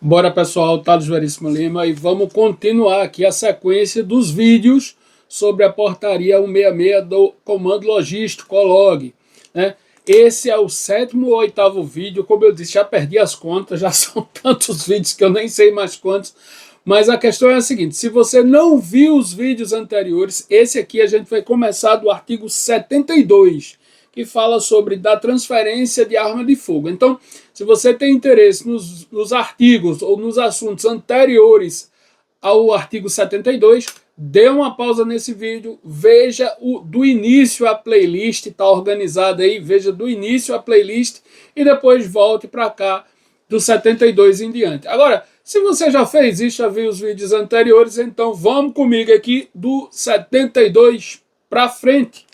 Bora pessoal, Thales Veríssimo Lima, e vamos continuar aqui a sequência dos vídeos sobre a portaria 166 do Comando Logístico, OLOG, né? Esse é o sétimo ou oitavo vídeo, como eu disse, já perdi as contas, já são tantos vídeos que eu nem sei mais quantos, mas a questão é a seguinte: se você não viu os vídeos anteriores, esse aqui a gente vai começar do artigo 72, que fala sobre da transferência de arma de fogo. Então, se você tem interesse nos artigos ou nos assuntos anteriores ao artigo 72, dê uma pausa nesse vídeo, veja do início a playlist, está organizada aí, veja do início a playlist e depois volte para cá do 72 em diante. Agora, se você já fez isso, já viu os vídeos anteriores, então vamos comigo aqui do 72 para frente.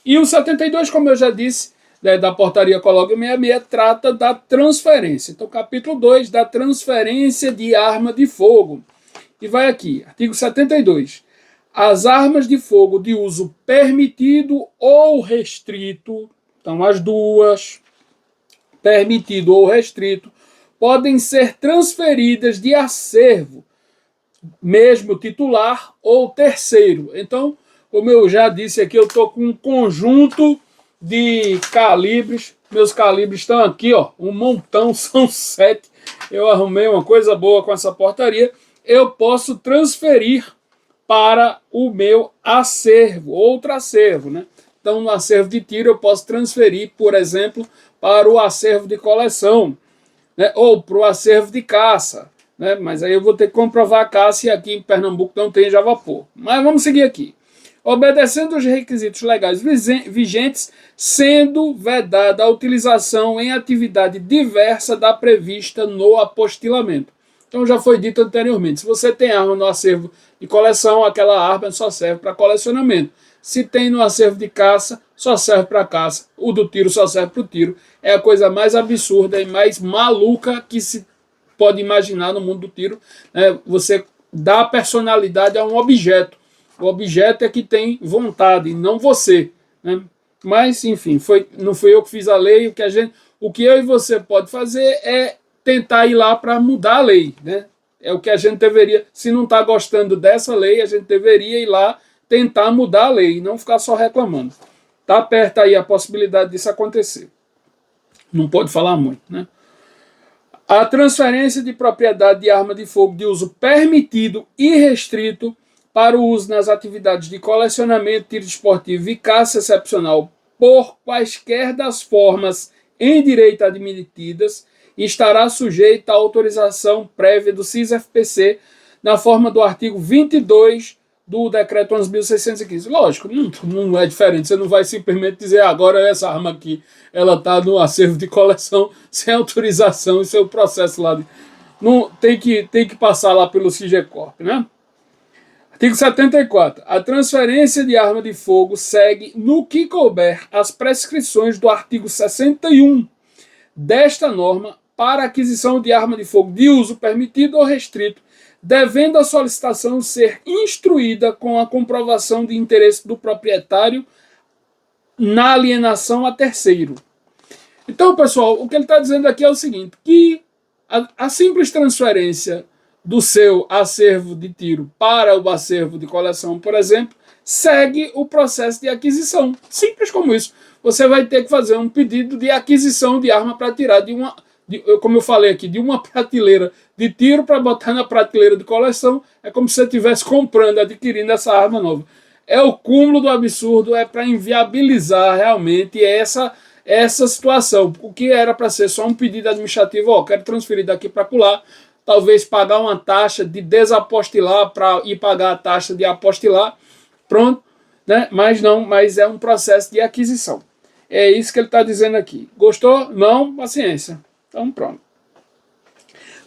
E o 72, como eu já disse, da portaria COLOG 66, trata da transferência. Então, capítulo 2, da transferência de arma de fogo. E vai aqui, artigo 72. As armas de fogo de uso permitido ou restrito, então as duas, permitido ou restrito, podem ser transferidas de acervo, mesmo titular ou terceiro. Então, como eu já disse aqui, eu estou com um conjunto de calibres. Meus calibres estão aqui, ó, um montão, são 7. Eu arrumei uma coisa boa com essa portaria. Eu posso transferir para o meu acervo, outro acervo, né? Então, no acervo de tiro, eu posso transferir, por exemplo, para o acervo de coleção, né? Ou para o acervo de caça, né? Mas aí eu vou ter que comprovar a caça e aqui em Pernambuco não tem já vapor. Mas vamos seguir aqui. Obedecendo os requisitos legais vigentes, sendo vedada a utilização em atividade diversa da prevista no apostilamento. Então já foi dito anteriormente, se você tem arma no acervo de coleção, aquela arma só serve para colecionamento. Se tem no acervo de caça, só serve para caça. O do tiro só serve para o tiro. É a coisa mais absurda e mais maluca que se pode imaginar no mundo do tiro. Você dá personalidade a um objeto. O objeto é que tem vontade, não você, né? Mas, enfim, não fui eu que fiz a lei. O que eu e você pode fazer é tentar ir lá para mudar a lei, né? É o que a gente deveria, se não está gostando dessa lei, a gente deveria ir lá tentar mudar a lei e não ficar só reclamando. Está perto aí a possibilidade disso acontecer. Não pode falar muito, né? A transferência de propriedade de arma de fogo de uso permitido e restrito para o uso nas atividades de colecionamento, tiro esportivo e caça excepcional por quaisquer das formas em direito admitidas, estará sujeita à autorização prévia do CIS-FPC na forma do artigo 22 do Decreto 11.615. Lógico, não é diferente, você não vai simplesmente dizer agora essa arma aqui, ela está no acervo de coleção sem autorização e seu processo lá. Não, tem que passar lá pelo CIGECORP, né? Artigo 74. A transferência de arma de fogo segue, no que couber, as prescrições do artigo 61 desta norma para aquisição de arma de fogo de uso permitido ou restrito, devendo a solicitação ser instruída com a comprovação de interesse do proprietário na alienação a terceiro. Então, pessoal, o que ele está dizendo aqui é o seguinte, que a simples transferência do seu acervo de tiro para o acervo de coleção, por exemplo, segue o processo de aquisição. Simples como isso. Você vai ter que fazer um pedido de aquisição de arma para tirar como eu falei aqui, de uma prateleira de tiro para botar na prateleira de coleção. É como se você estivesse comprando, adquirindo essa arma nova. É o cúmulo do absurdo, é para inviabilizar realmente essa situação. O que era para ser só um pedido administrativo, quero transferir daqui para acolá, talvez pagar uma taxa de desapostilar para ir pagar a taxa de apostilar, pronto, né? Mas é um processo de aquisição. É isso que ele está dizendo aqui. Gostou? Não? Paciência. Então pronto.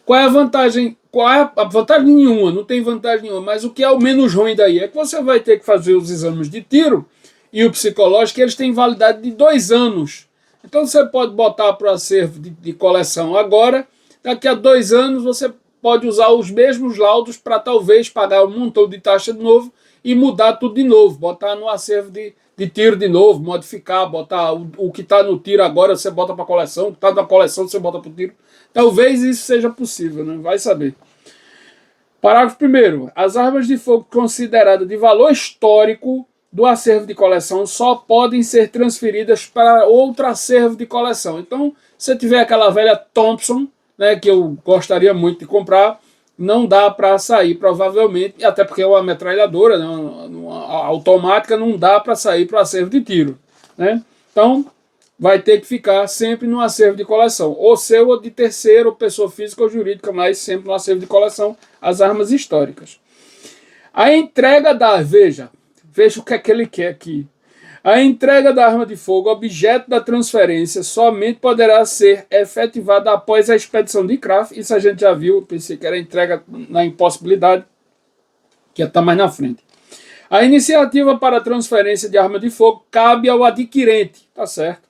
Qual é a vantagem? Qual é a vantagem? Nenhuma, não tem vantagem nenhuma, mas o que é o menos ruim daí é que você vai ter que fazer os exames de tiro e o psicológico, eles têm validade de 2 anos. Então você pode botar para o acervo de coleção agora. Daqui a 2 anos você pode usar os mesmos laudos para talvez pagar um montão de taxa de novo e mudar tudo de novo, botar no acervo de tiro de novo, modificar, botar o que está no tiro agora você bota para a coleção, o que está na coleção você bota para o tiro. Talvez isso seja possível, né? Vai saber. Parágrafo 1º. As armas de fogo consideradas de valor histórico do acervo de coleção só podem ser transferidas para outro acervo de coleção. Então, se tiver aquela velha Thompson, né, que eu gostaria muito de comprar, não dá para sair, provavelmente, até porque é uma metralhadora, né, uma automática, não dá para sair para o acervo de tiro. Né? Então, vai ter que ficar sempre no acervo de coleção, ou seu ou de terceiro, pessoa física ou jurídica, mas sempre no acervo de coleção, as armas históricas. A entrega veja o que é que ele quer aqui. A entrega da arma de fogo, objeto da transferência, somente poderá ser efetivada após a expedição de CRAF. Isso a gente já viu, pensei que era entrega na impossibilidade, que está mais na frente. A iniciativa para a transferência de arma de fogo cabe ao adquirente, tá certo?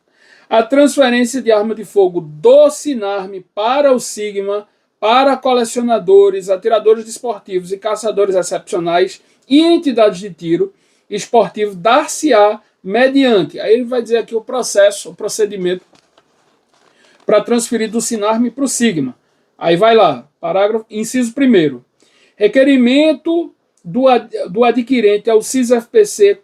A transferência de arma de fogo do Sinarme para o Sigma, para colecionadores, atiradores desportivos e caçadores excepcionais e entidades de tiro esportivo dar-se-á mediante, aí ele vai dizer aqui o processo, o procedimento para transferir do Sinarme para o Sigma. Aí vai lá, parágrafo, inciso 1º. Requerimento do adquirente ao CIS-FPC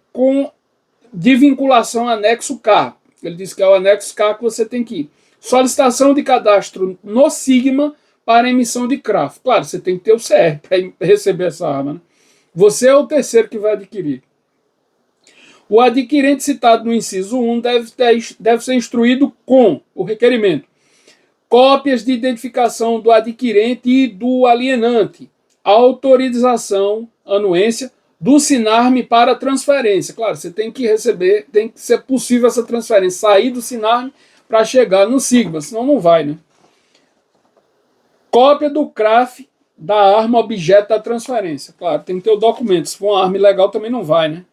de vinculação anexo K. Ele diz que é o anexo K que você tem que ir. Solicitação de cadastro no Sigma para emissão de CRAF. Claro, você tem que ter o CR para receber essa arma. Né? Você é o terceiro que vai adquirir. O adquirente citado no inciso 1 deve ser instruído com o requerimento: cópias de identificação do adquirente e do alienante, autorização, anuência, do Sinarme para transferência. Claro, você tem que receber, tem que ser possível essa transferência, sair do Sinarme para chegar no Sigma, senão não vai, né? Cópia do CRAF da arma objeto da transferência. Claro, tem que ter o documento, se for uma arma ilegal também não vai, né?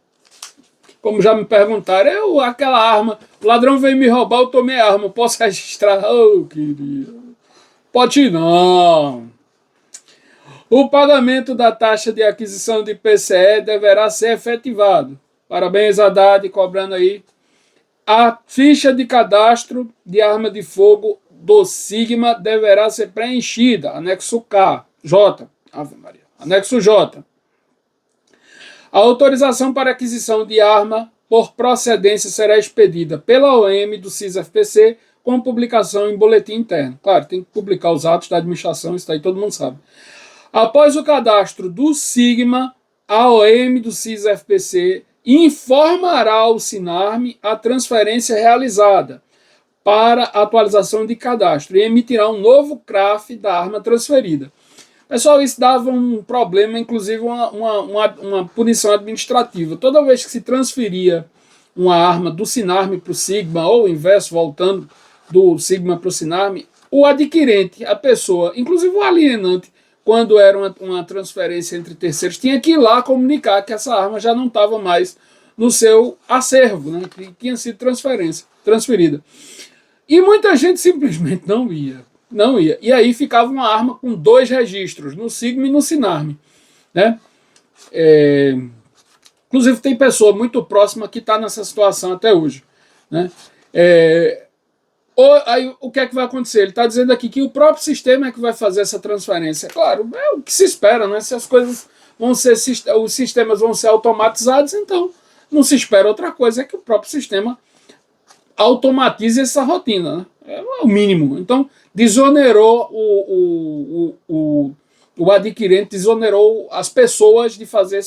Como já me perguntaram, aquela arma, o ladrão veio me roubar, eu tomei a arma, posso registrar? Oh, querido, pode não. O pagamento da taxa de aquisição de PCE deverá ser efetivado. Parabéns, Haddad, cobrando aí. A ficha de cadastro de arma de fogo do Sigma deverá ser preenchida. Anexo J. Ave Maria. Anexo J. A autorização para aquisição de arma por procedência será expedida pela OM do CIS-FPC com publicação em boletim interno. Claro, tem que publicar os atos da administração, isso aí todo mundo sabe. Após o cadastro do Sigma, a OM do CIS-FPC informará ao Sinarme a transferência realizada para atualização de cadastro e emitirá um novo CRAF da arma transferida. Pessoal, isso dava um problema, inclusive uma punição administrativa. Toda vez que se transferia uma arma do Sinarme para o Sigma, ou o inverso, voltando do Sigma para o Sinarme, o adquirente, a pessoa, inclusive o alienante, quando era uma transferência entre terceiros, tinha que ir lá comunicar que essa arma já não estava mais no seu acervo, né, que tinha sido transferida. E muita gente simplesmente não ia. E aí ficava uma arma com 2 registros, no Sigma e no Sinarme. Né? Inclusive tem pessoa muito próxima que está nessa situação até hoje. Né? Aí, o que é que vai acontecer? Ele está dizendo aqui que o próprio sistema é que vai fazer essa transferência. Claro, é o que se espera, né? Se as coisas vão ser, os sistemas vão ser automatizados, então não se espera outra coisa, é que o próprio sistema automatize essa rotina, né? É o mínimo. Então, desonerou o adquirente, desonerou as pessoas de fazer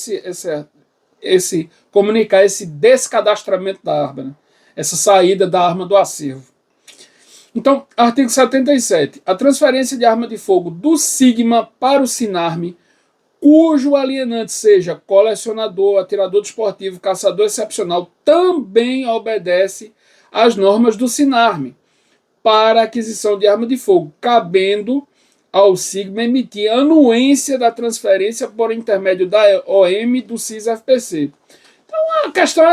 comunicar esse descadastramento da arma, né? Essa saída da arma do acervo. Então, artigo 77. A transferência de arma de fogo do Sigma para o Sinarme, cujo alienante seja colecionador, atirador desportivo, caçador excepcional, também obedece às normas do Sinarme para aquisição de arma de fogo, cabendo ao Sigma emitir anuência da transferência por intermédio da OM do CIS-FPC. Então, a questão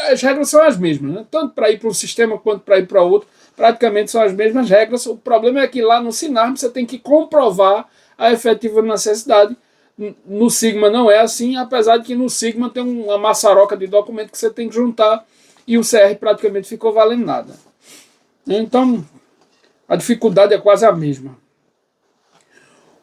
as regras são as mesmas, né? Tanto para ir para um sistema quanto para ir para outro, praticamente são as mesmas regras. O problema é que lá no Sinarme você tem que comprovar a efetiva necessidade. No Sigma não é assim, apesar de que no Sigma tem uma maçaroca de documento que você tem que juntar e o CR praticamente ficou valendo nada. Então, a dificuldade é quase a mesma.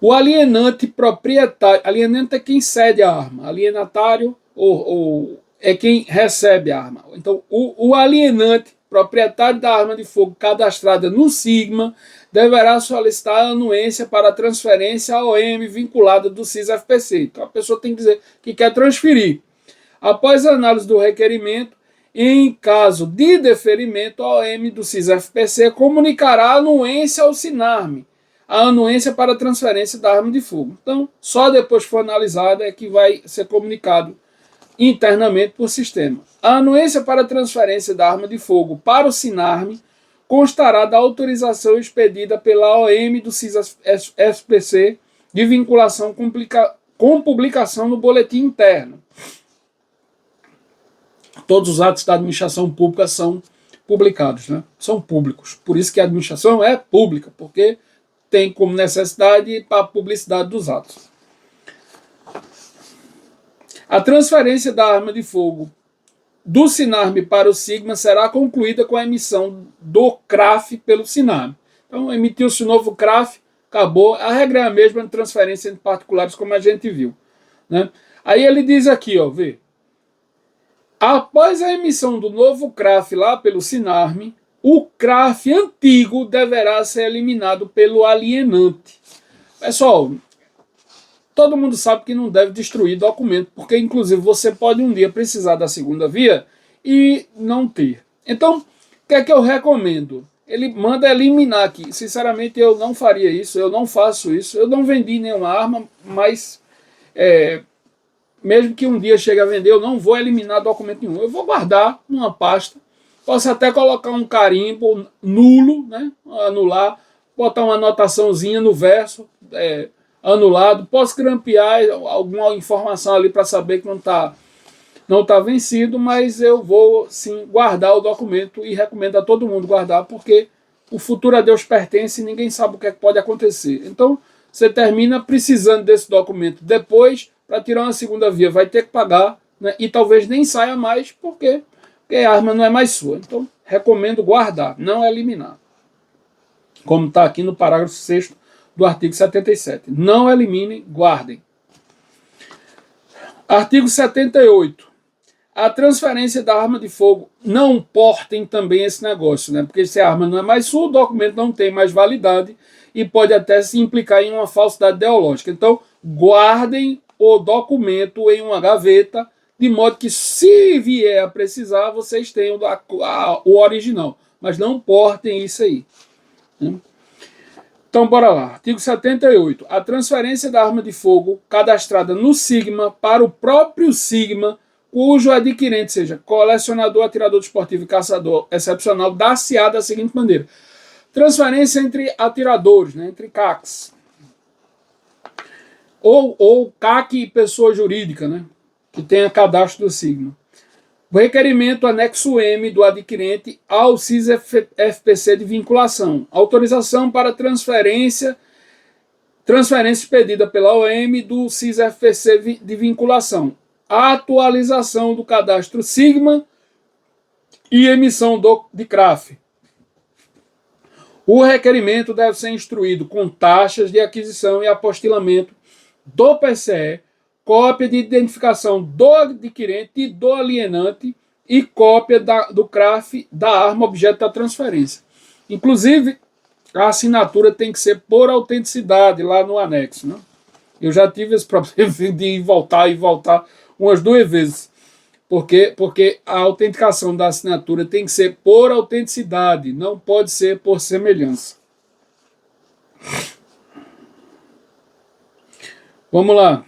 O alienante proprietário, alienante é quem cede a arma, alienatário ou é quem recebe a arma. Então, o alienante proprietário da arma de fogo cadastrada no Sigma deverá solicitar a anuência para a transferência à OM vinculada do CIS-FPC. Então, a pessoa tem que dizer que quer transferir. Após a análise do requerimento, em caso de deferimento, a OM do CIS-FPC comunicará a anuência ao SINARME, a anuência para a transferência da arma de fogo. Então, só depois que for analisada é que vai ser comunicado internamente por sistema. A anuência para a transferência da arma de fogo para o SINARME constará da autorização expedida pela OM do CIS-FPC de vinculação com publicação no boletim interno. Todos os atos da administração pública são publicados, né? São públicos. Por isso que a administração é pública, porque tem como necessidade para a publicidade dos atos. A transferência da arma de fogo do SINARME para o Sigma será concluída com a emissão do CRAF pelo SINARME. Então, emitiu-se o novo CRAF, acabou. A regra é a mesma de transferência entre particulares, como a gente viu, né? Aí ele diz aqui, ó, vê. Após a emissão do novo CRAF lá pelo SINARME, o CRAF antigo deverá ser eliminado pelo alienante. Pessoal, todo mundo sabe que não deve destruir documento, porque inclusive você pode um dia precisar da segunda via e não ter. Então, o que é que eu recomendo? Ele manda eliminar aqui. Sinceramente, eu não faria isso, eu não faço isso, eu não vendi nenhuma arma, mas mesmo que um dia chegue a vender, eu não vou eliminar documento nenhum. Eu vou guardar numa pasta. Posso até colocar um carimbo nulo, né? Anular, botar uma anotaçãozinha no verso, anulado. Posso grampear alguma informação ali para saber que não tá vencido, mas eu vou sim guardar o documento e recomendo a todo mundo guardar, porque o futuro a Deus pertence e ninguém sabe o que pode acontecer. Então, você termina precisando desse documento depois, para tirar uma segunda via, vai ter que pagar, né? E talvez nem saia mais, porque a arma não é mais sua. Então, recomendo guardar, não eliminar. Como está aqui no parágrafo 6º do artigo 77. Não eliminem, guardem. Artigo 78. A transferência da arma de fogo, não portem também esse negócio, né? Porque se a arma não é mais sua, o documento não tem mais validade e pode até se implicar em uma falsidade ideológica. Então, guardem o documento em uma gaveta, de modo que, se vier a precisar, vocês tenham o original. Mas não portem isso aí, né? Então, bora lá. Artigo 78. A transferência da arma de fogo cadastrada no Sigma para o próprio Sigma, cujo adquirente seja colecionador, atirador desportivo e caçador excepcional, dar-se-á da seguinte maneira. Transferência entre atiradores, né, entre CACs. Ou CAC e pessoa jurídica, né, que tenha cadastro do Sigma. O requerimento anexo M do adquirente ao CIS-FPC de vinculação. Autorização para transferência expedida pela OM do CIS-FPC de vinculação. Atualização do cadastro Sigma e emissão de CRAF. O requerimento deve ser instruído com taxas de aquisição e apostilamento do PCE, cópia de identificação do adquirente e do alienante e cópia do CRAF da arma objeto da transferência. Inclusive, a assinatura tem que ser por autenticidade lá no anexo, né? Eu já tive esse problema de ir e voltar umas 2 vezes, porque a autenticação da assinatura tem que ser por autenticidade, não pode ser por semelhança. Vamos lá.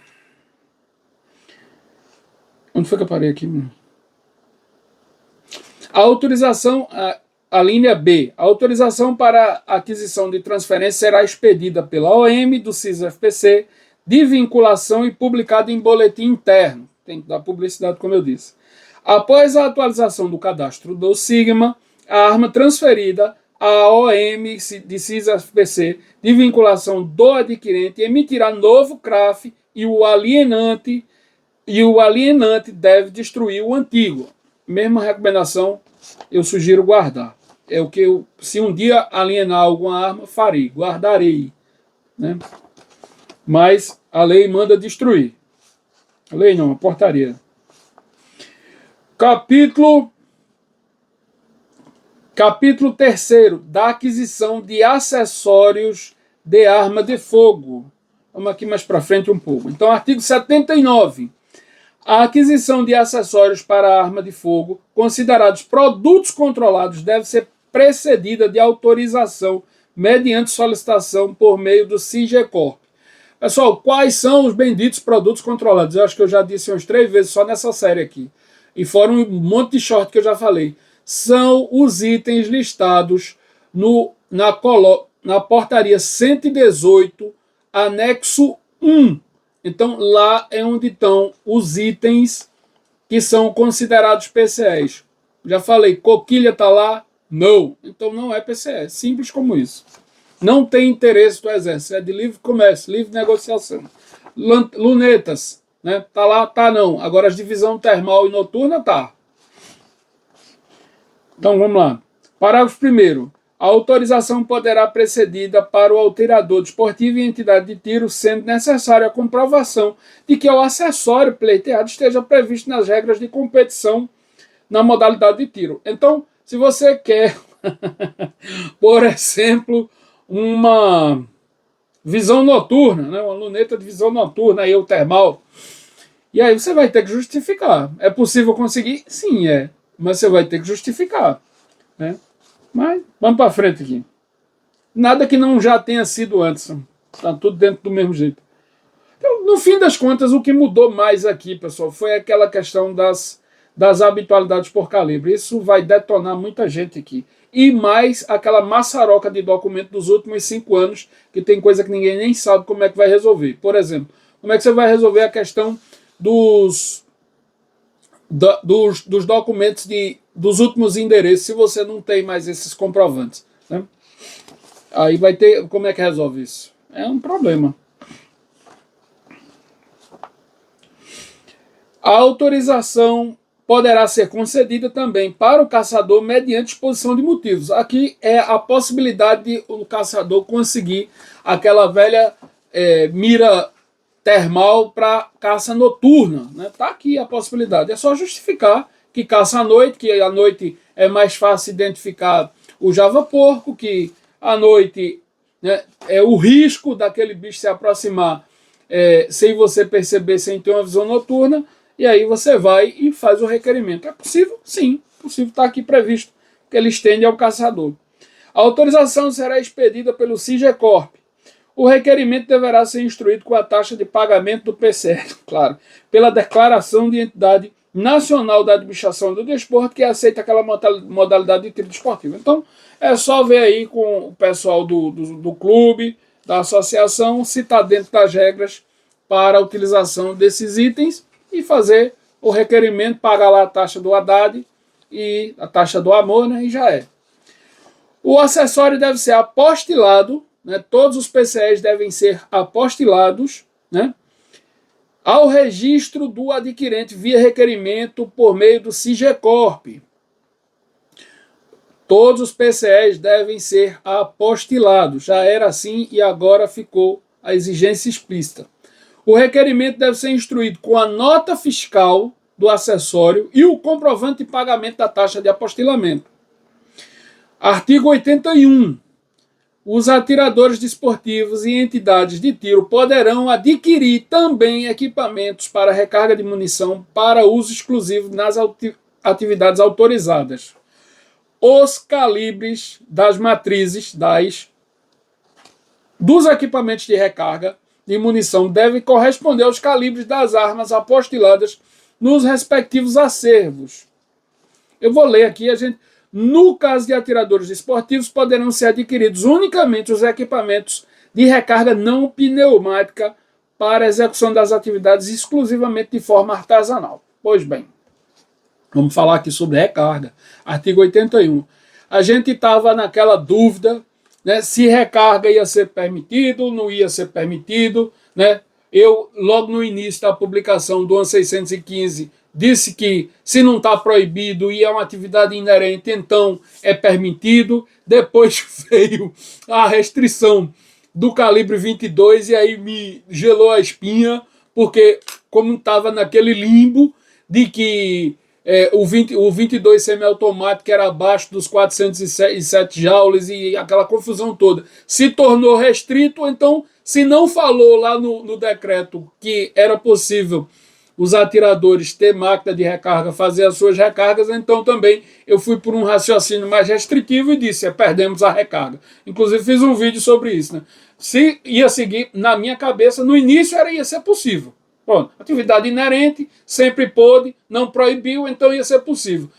Onde foi que eu parei aqui? A autorização, a linha B. A autorização para aquisição de transferência será expedida pela OM do CIS-FPC de vinculação e publicada em boletim interno. Tem que dar publicidade, como eu disse. Após a atualização do cadastro do Sigma, a arma transferida à OM de CIS-FPC de vinculação do adquirente emitirá novo CRAF e o alienante deve destruir o antigo. Mesma recomendação, eu sugiro guardar. É o que se um dia alienar alguma arma, farei, guardarei, né? mas a lei manda destruir. A lei não, a portaria. Capítulo 3º, da aquisição de acessórios de arma de fogo. Vamos aqui mais para frente um pouco. Então, artigo 79. A aquisição de acessórios para arma de fogo, considerados produtos controlados, deve ser precedida de autorização mediante solicitação por meio do SIGECORP. Pessoal, quais são os benditos produtos controlados? Eu acho que eu já disse umas 3 vezes só nessa série aqui. E fora um monte de short que eu já falei. São os itens listados na portaria 118, anexo 1. Então, lá é onde estão os itens que são considerados PCEs. Já falei, coquilha está lá? Não. Então, não é PCE. Simples como isso. Não tem interesse do Exército. É de livre comércio, livre negociação. Lunetas, né? Tá lá? Tá não. Agora, as divisão termal e noturna, tá. Então, vamos lá. Parágrafo 1º. A autorização poderá precedida para o alterador desportivo e entidade de tiro, sendo necessária a comprovação de que o acessório pleiteado esteja previsto nas regras de competição na modalidade de tiro. Então, se você quer, por exemplo, uma visão noturna, né, uma luneta de visão noturna, aí o termal, e aí você vai ter que justificar. É possível conseguir? Sim, é. Mas você vai ter que justificar, né? Mas vamos para frente aqui. Nada que não já tenha sido antes. Está tudo dentro do mesmo jeito. Então, no fim das contas, o que mudou mais aqui, pessoal, foi aquela questão das habitualidades por calibre. Isso vai detonar muita gente aqui. E mais aquela maçaroca de documento dos últimos 5 anos, que tem coisa que ninguém nem sabe como é que vai resolver. Por exemplo, como é que você vai resolver a questão dos documentos dos últimos endereços, se você não tem mais esses comprovantes, né? Aí vai ter, como é que resolve isso? É um problema. A autorização poderá ser concedida também para o caçador mediante exposição de motivos. Aqui é a possibilidade de o caçador conseguir aquela velha mira termal para caça noturna, né? Tá aqui a possibilidade. É só justificar que caça à noite, que à noite é mais fácil identificar o java-porco, que à noite, né, é o risco daquele bicho se aproximar sem você perceber, sem ter uma visão noturna, e aí você vai e faz o requerimento. É possível? Sim, possível, está aqui previsto, que ele estende ao caçador. A autorização será expedida pelo SIGECORP. O requerimento deverá ser instruído com a taxa de pagamento do PCE, claro, pela declaração de entidade nacional da administração do desporto que aceita aquela modalidade de tiro desportivo. Então, é só ver aí com o pessoal do clube, da associação, se está dentro das regras para a utilização desses itens e fazer o requerimento, pagar lá a taxa do Haddad e a taxa do Amor, né, e já é. O acessório deve ser apostilado, né, todos os PCEs devem ser apostilados, né, ao registro do adquirente via requerimento por meio do SIGECORP. Todos os PCEs devem ser apostilados. Já era assim e agora ficou a exigência explícita. O requerimento deve ser instruído com a nota fiscal do acessório e o comprovante de pagamento da taxa de apostilamento. Artigo 81. Os atiradores desportivos e entidades de tiro poderão adquirir também equipamentos para recarga de munição para uso exclusivo nas atividades autorizadas. Os calibres das matrizes dos equipamentos de recarga de munição devem corresponder aos calibres das armas apostiladas nos respectivos acervos. Eu vou ler aqui, no caso de atiradores esportivos, poderão ser adquiridos unicamente os equipamentos de recarga não pneumática para execução das atividades exclusivamente de forma artesanal. Pois bem, vamos falar aqui sobre recarga. Artigo 81. A gente estava naquela dúvida, né, se recarga ia ser permitido, não ia ser permitido, né? Eu, logo no início da publicação do ano 615, disse que se não está proibido e é uma atividade inerente, então é permitido. Depois veio a restrição do calibre 22 e aí me gelou a espinha, porque como estava naquele limbo de que o 22 semiautomático era abaixo dos 407 joules e aquela confusão toda se tornou restrito. Então, se não falou lá no decreto que era possível os atiradores ter máquina de recarga, fazer as suas recargas, então também eu fui por um raciocínio mais restritivo e disse, perdemos a recarga. Inclusive fiz um vídeo sobre isso, né? Se ia seguir, na minha cabeça, no início ia ser possível. Bom, atividade inerente, sempre pôde, não proibiu, então ia ser possível.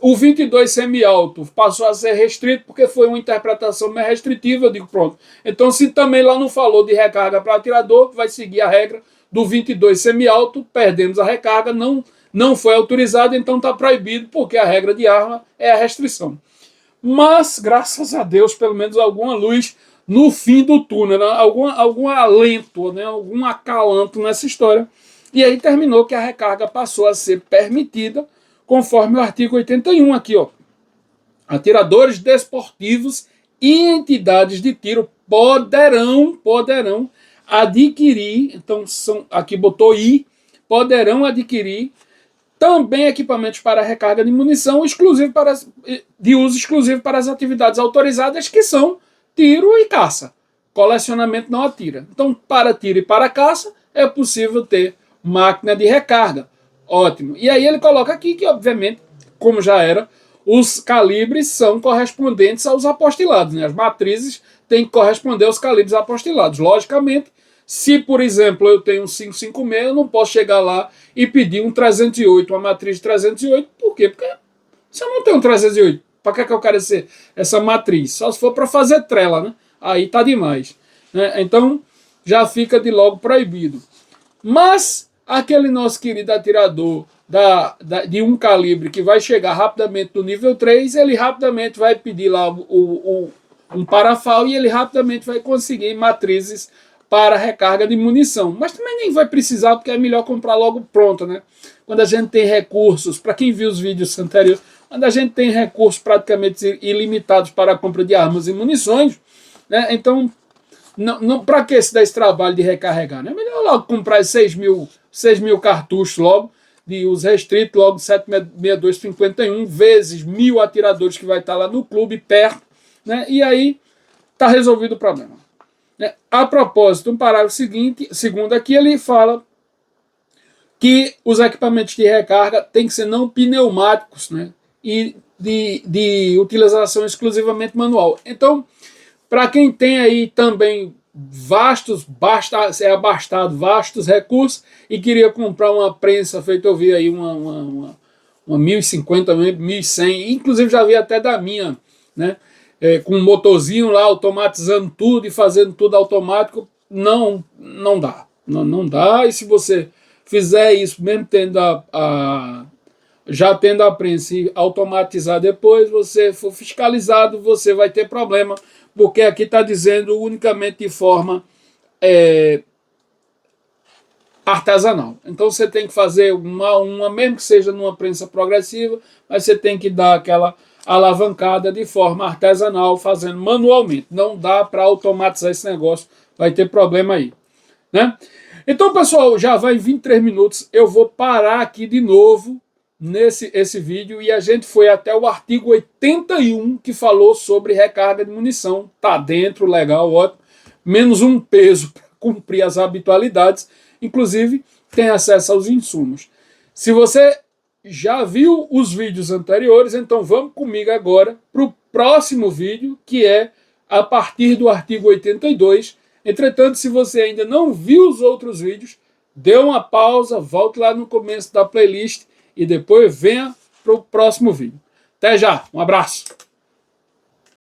O 22 semi-alto passou a ser restrito porque foi uma interpretação mais restritiva, eu digo pronto. Então se também lá não falou de recarga para atirador, vai seguir a regra do 22 semi-alto, perdemos a recarga, não foi autorizado, então está proibido, porque a regra de arma é a restrição. Mas, graças a Deus, pelo menos alguma luz no fim do túnel, né? algum alento, né? Algum acalanto nessa história. E aí terminou que a recarga passou a ser permitida, conforme o artigo 81 aqui, ó. Atiradores desportivos e entidades de tiro poderão adquirir, então aqui botou poderão adquirir também equipamentos para recarga de munição de uso exclusivo para as atividades autorizadas, que são tiro e caça. Colecionamento não atira. Então, para tiro e para caça, é possível ter máquina de recarga. Ótimo. E aí ele coloca aqui que, obviamente, como já era, os calibres são correspondentes aos apostilados, né? As matrizes têm que corresponder aos calibres apostilados. Logicamente, se, por exemplo, eu tenho um 556, eu não posso chegar lá e pedir um 308, uma matriz de 308. Por quê? Porque se eu não tenho um 308, para que eu quero essa matriz? Só se for para fazer trela, né? Aí tá demais, né? Então, já fica de logo proibido. Mas aquele nosso querido atirador de um calibre que vai chegar rapidamente no nível 3, ele rapidamente vai pedir lá um parafal e ele rapidamente vai conseguir matrizes para recarga de munição. Mas também nem vai precisar, porque é melhor comprar logo pronto, né? Quando a gente tem recursos, para quem viu os vídeos anteriores, quando a gente tem recursos praticamente ilimitados para a compra de armas e munições, né? Então, para que se dar esse trabalho de recarregar? Né? É melhor logo comprar 6 mil cartuchos logo, de uso restrito, logo 76251, vezes 1000 atiradores que vai estar lá no clube, perto, né? E aí está resolvido o problema. A propósito, um parágrafo segundo aqui, ele fala que os equipamentos de recarga têm que ser não pneumáticos, né? E de utilização exclusivamente manual. Então, para quem tem aí também vastos recursos e queria comprar uma prensa feita, eu vi aí uma 1050, 1100, inclusive já vi até da minha, né? Com um motorzinho lá, automatizando tudo e fazendo tudo automático, não dá. Não dá, e se você fizer isso, mesmo já tendo a prensa e automatizar depois, você for fiscalizado, você vai ter problema, porque aqui está dizendo unicamente de forma artesanal. Então você tem que fazer uma, mesmo que seja numa prensa progressiva, mas você tem que dar aquela alavancada de forma artesanal, fazendo manualmente. Não dá para automatizar esse negócio, vai ter problema aí, né? Então, pessoal, já vai 23 minutos, eu vou parar aqui de novo esse vídeo, e a gente foi até o artigo 81, que falou sobre recarga de munição. Tá dentro, legal, ótimo. Menos um peso para cumprir as habitualidades, inclusive tem acesso aos insumos. Se você já viu os vídeos anteriores, então vamos comigo agora para o próximo vídeo, que é a partir do artigo 82. Entretanto, se você ainda não viu os outros vídeos, dê uma pausa, volte lá no começo da playlist e depois venha para o próximo vídeo. Até já, um abraço!